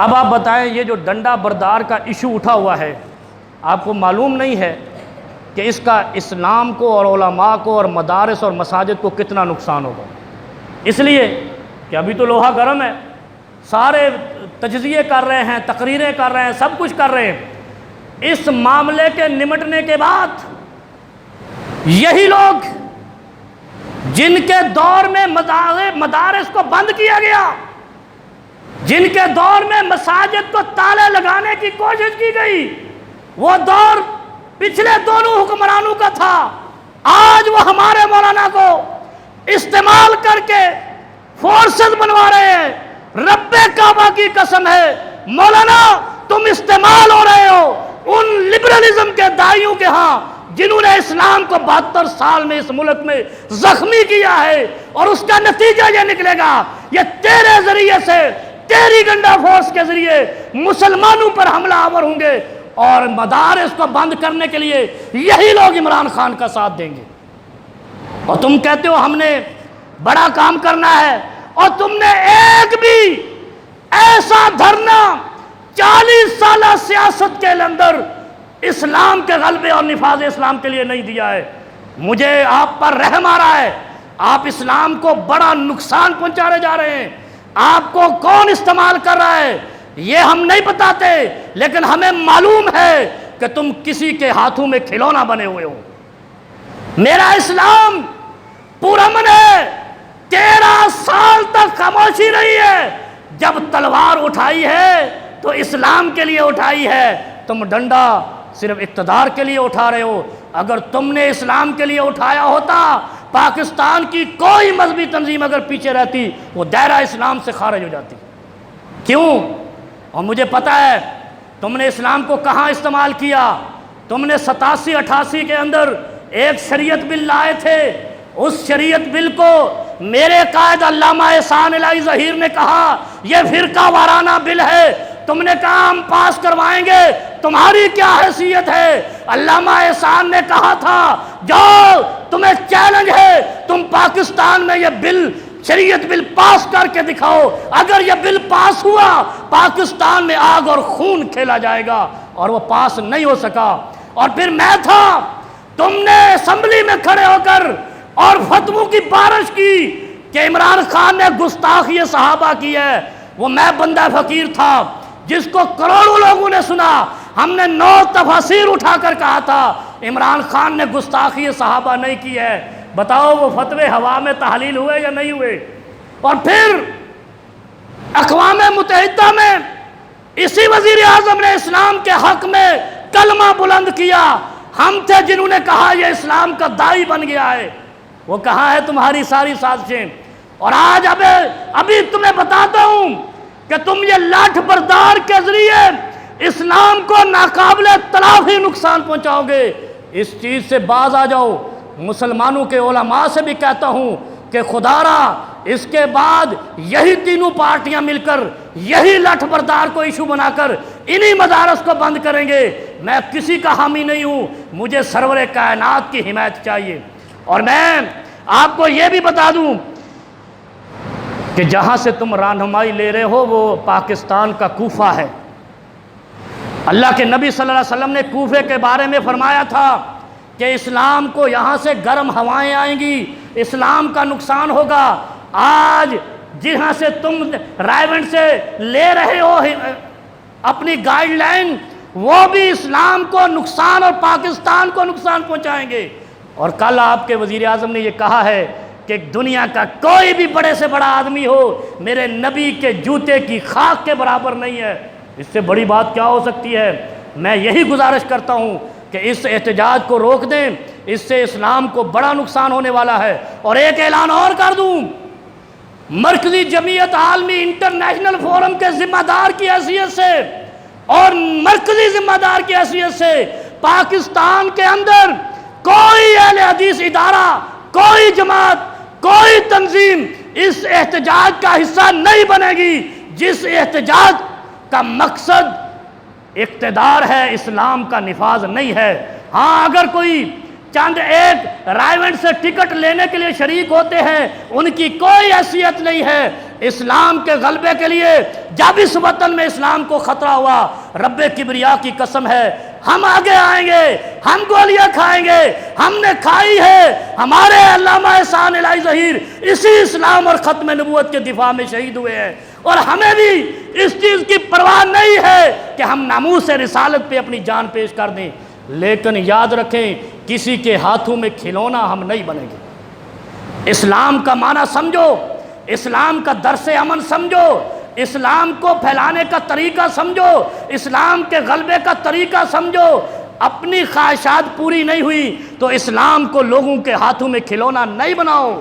اب آپ بتائیں یہ جو ڈنڈا بردار کا ایشو اٹھا ہوا ہے، آپ کو معلوم نہیں ہے کہ اس کا اسلام کو اور علماء کو اور مدارس اور مساجد کو کتنا نقصان ہوگا؟ اس لیے کہ ابھی تو لوہا گرم ہے، سارے تجزیے کر رہے ہیں، تقریریں کر رہے ہیں، سب کچھ کر رہے ہیں۔ اس معاملے کے نمٹنے کے بعد یہی لوگ جن کے دور میں مدارس کو بند کیا گیا، جن کے دور میں مساجد کو تالے لگانے کی کوشش کی گئی، وہ دور پچھلے دونوں حکمرانوں کا تھا، آج وہ ہمارے مولانا کو استعمال کر کے فورسز بنوا رہے ہیں۔ رب کعبہ کی قسم ہے مولانا، تم استعمال ہو رہے ہو ان لبرلزم کے دائیوں کے ہاں جنہوں نے اسلام کو 72 سال میں اس ملک میں زخمی کیا ہے، اور اس کا نتیجہ یہ نکلے گا، یہ تیرے ذریعے سے، تیری گنڈا فورس کے ذریعے مسلمانوں پر حملہ آور ہوں گے، اور مدارس کو بند کرنے کے لیے یہی لوگ عمران خان کا ساتھ دیں گے۔ اور تم کہتے ہو ہم نے بڑا کام کرنا ہے، اور تم نے ایک بھی ایسا دھرنا 40 سالہ سیاست کے اندر اسلام کے غلبے اور نفاذ اسلام کے لیے نہیں دیا ہے۔ مجھے آپ پر رحم آ رہا ہے، آپ اسلام کو بڑا نقصان پہنچانے جا رہے ہیں۔ آپ کو کون استعمال کر رہا ہے یہ ہم نہیں بتاتے، لیکن ہمیں معلوم ہے کہ تم کسی کے ہاتھوں میں کھلونا بنے ہوئے ہو۔ میرا اسلام پرامن ہے، 13 سال تک خاموشی رہی ہے۔ جب تلوار اٹھائی ہے تو اسلام کے لیے اٹھائی ہے، تم ڈنڈا صرف اقتدار کے لیے اٹھا رہے ہو۔ اگر تم نے اسلام کے لیے اٹھایا ہوتا، پاکستان کی کوئی مذہبی تنظیم اگر پیچھے رہتی وہ دائرہ اسلام سے خارج ہو جاتی۔ کیوں؟ اور مجھے پتہ ہے تم نے اسلام کو کہاں استعمال کیا۔ تم نے 87-88 کے اندر ایک شریعت بل لائے تھے، اس شریعت بل کو میرے قائد علامہ احسان الہی ظہیر نے کہا یہ فرقہ وارانہ بل ہے، تم نے کہا ہم پاس کروائیں گے، تمہاری کیا حیثیت ہے؟ علامہ احسان نے کہا تھا جاؤ تمہیں چیلنج ہے، تم پاکستان میں یہ بل شریعت بل پاس کر کے دکھاؤ، اگر یہ بل پاس ہوا پاکستان میں آگ اور خون کھیلا جائے گا، اور وہ پاس نہیں ہو سکا۔ اور پھر میں تھا، تم نے اسمبلی میں کھڑے ہو کر اور فتووں کی بارش کی کہ عمران خان نے گستاخی صحابہ کی ہے۔ وہ میں بندہ فقیر تھا جس کو کروڑوں لوگوں نے سنا، ہم نے 9 تفاسیر اٹھا کر کہا تھا عمران خان نے گستاخی صحابہ نہیں کی ہے۔ بتاؤ وہ فتوے ہوا میں تحلیل ہوئے یا نہیں ہوئے؟ اور پھر اقوام متحدہ میں اسی وزیر اعظم نے اسلام کے حق میں کلمہ بلند کیا، ہم تھے جنہوں نے کہا یہ اسلام کا داعی بن گیا ہے۔ وہ کہاں ہے تمہاری ساری سازشیں؟ اور آج ابھی تمہیں بتاتا ہوں کہ تم یہ لاٹھ بردار کے ذریعے اسلام کو ناقابل تلافی نقصان پہنچاؤ گے۔ اس چیز سے باز آ جاؤ۔ مسلمانوں کے علماء سے بھی کہتا ہوں کہ خدا را اس کے بعد یہی تینوں پارٹیاں مل کر یہی لاٹھ بردار کو ایشو بنا کر انہی مدارس کو بند کریں گے۔ میں کسی کا حامی نہیں ہوں، مجھے سرور کائنات کی حمایت چاہیے۔ اور میں آپ کو یہ بھی بتا دوں کہ جہاں سے تم رہنمائی لے رہے ہو وہ پاکستان کا کوفہ ہے۔ اللہ کے نبی صلی اللہ علیہ وسلم نے کوفے کے بارے میں فرمایا تھا کہ اسلام کو یہاں سے گرم ہوائیں آئیں گی، اسلام کا نقصان ہوگا۔ آج جہاں سے تم رائے سے لے رہے ہو اپنی گائیڈ لائن، وہ بھی اسلام کو نقصان اور پاکستان کو نقصان پہنچائیں گے۔ اور کل آپ کے وزیر اعظم نے یہ کہا ہے کہ دنیا کا کوئی بھی بڑے سے بڑا آدمی ہو میرے نبی کے جوتے کی خاک کے برابر نہیں ہے۔ اس سے بڑی بات کیا ہو سکتی ہے؟ میں یہی گزارش کرتا ہوں کہ اس احتجاج کو روک دیں، اس سے اسلام کو بڑا نقصان ہونے والا ہے۔ اور ایک اعلان اور کر دوں، مرکزی جمعیت عالمی انٹرنیشنل فورم کے ذمہ دار کی حیثیت سے اور مرکزی ذمہ دار کی حیثیت سے پاکستان کے اندر کوئی اہل حدیث ادارہ، کوئی جماعت، کوئی تنظیم اس احتجاج کا حصہ نہیں بنے گی جس احتجاج کا مقصد اقتدار ہے، اسلام کا نفاذ نہیں ہے۔ ہاں اگر کوئی چند ایک رائیونٹ سے ٹکٹ لینے کے لیے شریک ہوتے ہیں، ان کی کوئی حیثیت نہیں ہے اسلام کے غلبے کے لیے۔ جب اس وطن میں اسلام کو خطرہ ہوا، رب کبریا کی قسم ہے ہم آگے آئیں گے، ہم گولیاں کھائیں گے، ہم نے کھائی ہے۔ ہمارے علامہ احسان الہی ظہیر اسی اسلام اور ختم نبوت کے دفاع میں شہید ہوئے ہیں، اور ہمیں بھی اس چیز کی پرواہ نہیں ہے کہ ہم ناموس رسالت پہ اپنی جان پیش کر دیں، لیکن یاد رکھیں کسی کے ہاتھوں میں کھلونا ہم نہیں بنیں گے۔ اسلام کا معنی سمجھو، اسلام کا درس امن سمجھو، اسلام کو پھیلانے کا طریقہ سمجھو، اسلام کے غلبے کا طریقہ سمجھو۔ اپنی خواہشات پوری نہیں ہوئی تو اسلام کو لوگوں کے ہاتھوں میں کھلونا نہیں بناؤ۔